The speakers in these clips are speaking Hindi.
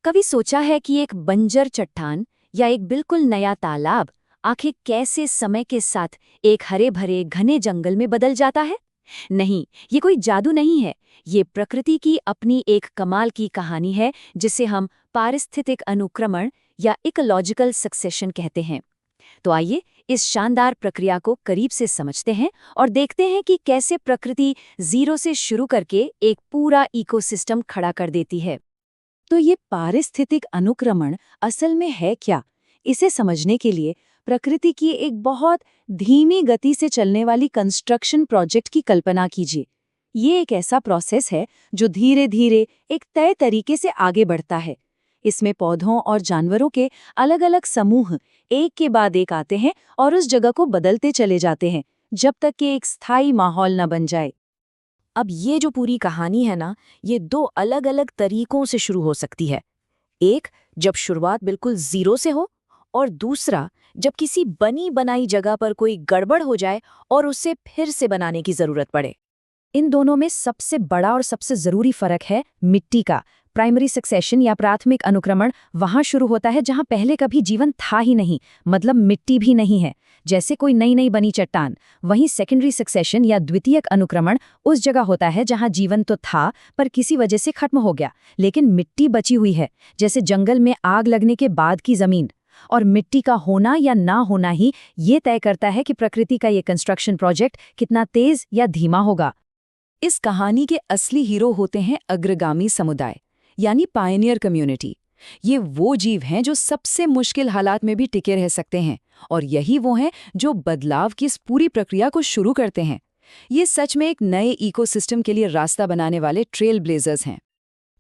कभी सोचा है कि एक बंजर चट्टान या एक बिल्कुल नया तालाब आखिर कैसे समय के साथ एक हरे भरे घने जंगल में बदल जाता है? नहीं, ये कोई जादू नहीं है। ये प्रकृति की अपनी एक कमाल की कहानी है जिसे हम पारिस्थितिक अनुक्रमण या इकोलॉजिकल सक्सेशन कहते हैं। तो आइए इस शानदार प्रक्रिया को करीब से समझते हैं और देखते हैं कि कैसे प्रकृति जीरो से शुरू करके एक पूरा इकोसिस्टम खड़ा कर देती है। तो ये पारिस्थितिक अनुक्रमण असल में है क्या? इसे समझने के लिए प्रकृति की एक बहुत धीमी गति से चलने वाली कंस्ट्रक्शन प्रोजेक्ट की कल्पना कीजिए। ये एक ऐसा प्रोसेस है जो धीरे धीरे एक तय तरीके से आगे बढ़ता है। इसमें पौधों और जानवरों के अलग अलग समूह एक के बाद एक आते हैं और उस जगह को बदलते चले जाते हैं जब तक कि एक स्थायी माहौल न बन जाए। अब ये जो पूरी कहानी है ना, ये दो अलग अलग तरीकों से शुरू हो सकती है। एक, जब शुरुआत बिल्कुल जीरो से हो, और दूसरा, जब किसी बनी बनाई जगह पर कोई गड़बड़ हो जाए और उसे फिर से बनाने की जरूरत पड़े। इन दोनों में सबसे बड़ा और सबसे जरूरी फर्क है मिट्टी का। प्राइमरी सक्सेशन या प्राथमिक अनुक्रमण वहां शुरू होता है जहां पहले कभी जीवन था ही नहीं, मतलब मिट्टी भी नहीं है, जैसे कोई नई नई बनी चट्टान। वहीं सेकेंडरी सक्सेशन या द्वितीयक अनुक्रमण उस जगह होता है जहां जीवन तो था पर किसी वजह से खत्म हो गया, लेकिन मिट्टी बची हुई है, जैसे जंगल में आग लगने के बाद की जमीन। और मिट्टी का होना या ना होना ही ये तय करता है कि प्रकृति का ये कंस्ट्रक्शन प्रोजेक्ट कितना तेज या धीमा होगा। इस कहानी के असली हीरो होते हैं अग्रगामी समुदाय, यानी पायनियर कम्युनिटी। ये वो जीव हैं जो सबसे मुश्किल हालात में भी टिके रह सकते हैं, और यही वो हैं जो बदलाव की इस पूरी प्रक्रिया को शुरू करते हैं। ये सच में एक नए इकोसिस्टम के लिए रास्ता बनाने वाले ट्रेल ब्लेजर्स हैं।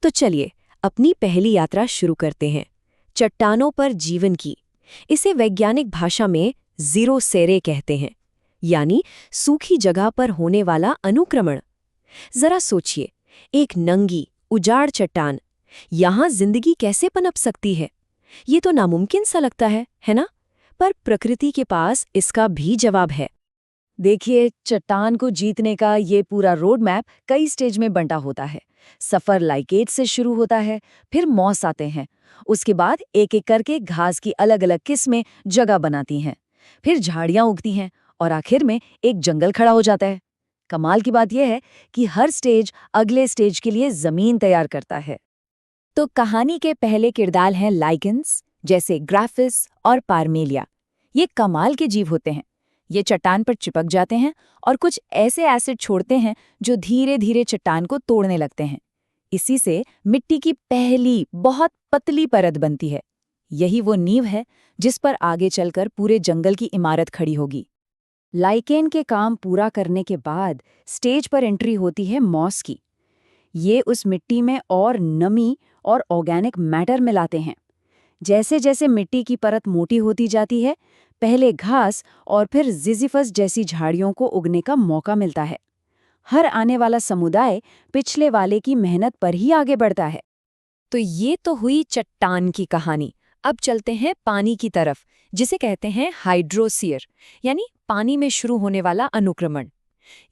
तो चलिए अपनी पहली यात्रा शुरू करते हैं, चट्टानों पर जीवन की। इसे वैज्ञानिक भाषा में जीरो सेरे कहते हैं, यानी सूखी जगह पर होने वाला अनुक्रमण। जरा सोचिए, एक नंगी उजाड़ चट्टान, यहां जिंदगी कैसे पनप सकती है? ये तो नामुमकिन सा लगता है ना? पर प्रकृति के पास इसका भी जवाब है। देखिए, चट्टान को जीतने का ये पूरा रोड मैप कई स्टेज में बंटा होता है। सफर लाइकेट से शुरू होता है, फिर मॉस आते हैं, उसके बाद एक एक करके घास की अलग अलग किस्में जगह बनाती हैं, फिर झाड़ियां उगती हैं और आखिर में एक जंगल खड़ा हो जाता है। कमाल की बात यह है कि हर स्टेज अगले स्टेज के लिए जमीन तैयार करता है। तो कहानी के पहले किरदार हैं लाइकेंस, जैसे ग्राफिस और पारमेलिया। ये कमाल के जीव होते हैं। ये चट्टान पर चिपक जाते हैं और कुछ ऐसे एसिड छोड़ते हैं जो धीरे धीरे चट्टान को तोड़ने लगते हैं। इसी से मिट्टी की पहली बहुत पतली परत बनती है। यही वो नींव है जिस पर आगे चलकर पूरे जंगल की इमारत खड़ी होगी। लाइकेन के काम पूरा करने के बाद स्टेज पर एंट्री होती है मॉस की। ये उस मिट्टी में और नमी और ऑर्गेनिक मैटर मिलाते हैं। जैसे जैसे मिट्टी की परत मोटी होती जाती है, पहले घास और फिर जिजिफस जैसी झाड़ियों को उगने का मौका मिलता है। हर आने वाला समुदाय पिछले वाले की मेहनत पर ही आगे बढ़ता है। तो ये तो हुई चट्टान की कहानी। अब चलते हैं पानी की तरफ, जिसे कहते हैं हाइड्रोसियर, यानी पानी में शुरू होने वाला अनुक्रमण।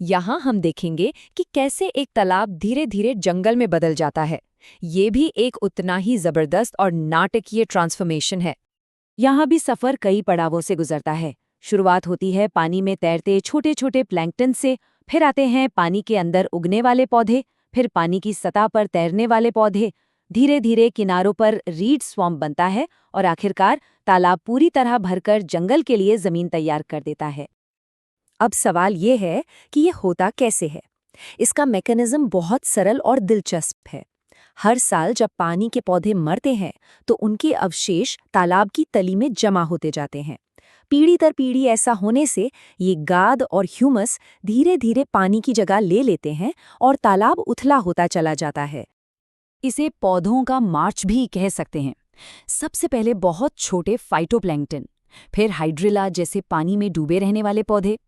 यहाँ हम देखेंगे कि कैसे एक तालाब धीरे धीरे जंगल में बदल जाता है। ये भी एक उतना ही जबरदस्त और नाटकीय ट्रांसफॉर्मेशन है। यहाँ भी सफर कई पड़ावों से गुजरता है। शुरुआत होती है पानी में तैरते छोटे छोटे प्लैंकटन से, फिर आते हैं पानी के अंदर उगने वाले पौधे, फिर पानी की सतह पर तैरने वाले पौधे। धीरे धीरे किनारों पर रीड स्वैम्प बनता है और आखिरकार तालाब पूरी तरह भरकर जंगल के लिए जमीन तैयार कर देता है। अब सवाल ये है कि ये होता कैसे है? इसका मैकेनिज्म बहुत सरल और दिलचस्प है। हर साल जब पानी के पौधे मरते हैं तो उनके अवशेष तालाब की तली में जमा होते जाते हैं। पीढ़ी दर पीढ़ी ऐसा होने से ये गाद और ह्यूमस धीरे धीरे पानी की जगह ले लेते हैं और तालाब उथला होता चला जाता है। इसे पौधों का मार्च भी कह सकते हैं। सबसे पहले बहुत छोटे फाइटोप्लैंक्टन, फिर हाइड्रिला जैसे पानी में डूबे रहने वाले पौधे।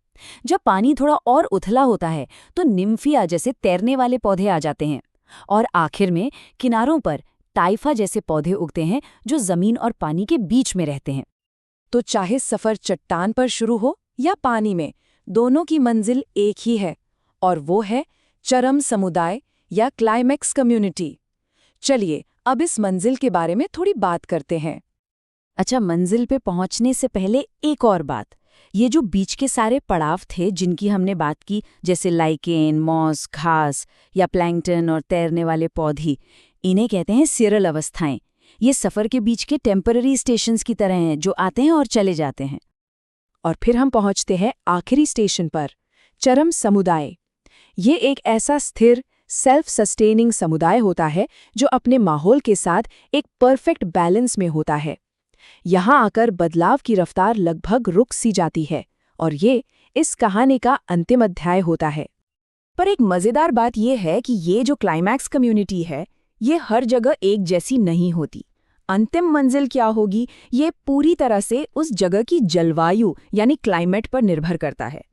जब पानी थोड़ा और उथला होता है तो निम्फिया जैसे तैरने वाले पौधे आ जाते हैं, और आखिर में किनारों पर टाइफा जैसे पौधे उगते हैं जो जमीन और पानी के बीच में रहते हैं। तो चाहे सफर चट्टान पर शुरू हो या पानी में, दोनों की मंजिल एक ही है, और वो है चरम समुदाय या क्लाइमैक्स कम्युनिटी। चलिए अब इस मंजिल के बारे में थोड़ी बात करते हैं। अच्छा, मंजिल पे पहुंचने से पहले एक और बात। ये जो बीच के सारे पड़ाव थे जिनकी हमने बात की, जैसे लाइकेन, मॉस, घास या प्लैंकटन और तैरने वाले पौधे, इन्हें कहते हैं सिरल अवस्थाएं। ये सफ़र के बीच के टेम्पररी स्टेशंस की तरह हैं जो आते हैं और चले जाते हैं। और फिर हम पहुंचते हैं आखिरी स्टेशन पर, चरम समुदाय। ये एक ऐसा स्थिर, सेल्फ सस्टेनिंग समुदाय होता है जो अपने माहौल के साथ एक परफेक्ट बैलेंस में होता है। यहाँ आकर बदलाव की रफ्तार लगभग रुक सी जाती है, और ये इस कहानी का अंतिम अध्याय होता है। पर एक मज़ेदार बात यह है कि ये जो क्लाइमैक्स कम्युनिटी है, ये हर जगह एक जैसी नहीं होती। अंतिम मंजिल क्या होगी, ये पूरी तरह से उस जगह की जलवायु यानी क्लाइमेट पर निर्भर करता है।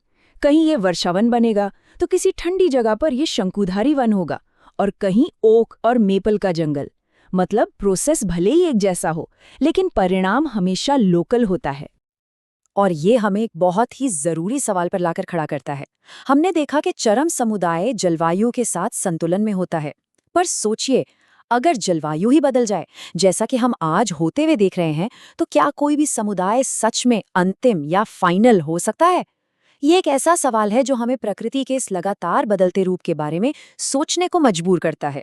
कहीं ये वर्षावन बनेगा तो किसी ठंडी जगह पर ये शंकुधारी वन होगा, और कहीं ओक और मेपल का जंगल। मतलब प्रोसेस भले ही एक जैसा हो, लेकिन परिणाम हमेशा लोकल होता है। और ये हमें एक बहुत ही ज़रूरी सवाल पर लाकर खड़ा करता है। हमने देखा कि चरम समुदाय जलवायु के साथ संतुलन में होता है, पर सोचिए, अगर जलवायु ही बदल जाए, जैसा कि हम आज होते हुए देख रहे हैं, तो क्या कोई भी समुदाय सच में अंतिम या फाइनल हो सकता है? ये एक ऐसा सवाल है जो हमें प्रकृति के इस लगातार बदलते रूप के बारे में सोचने को मजबूर करता है।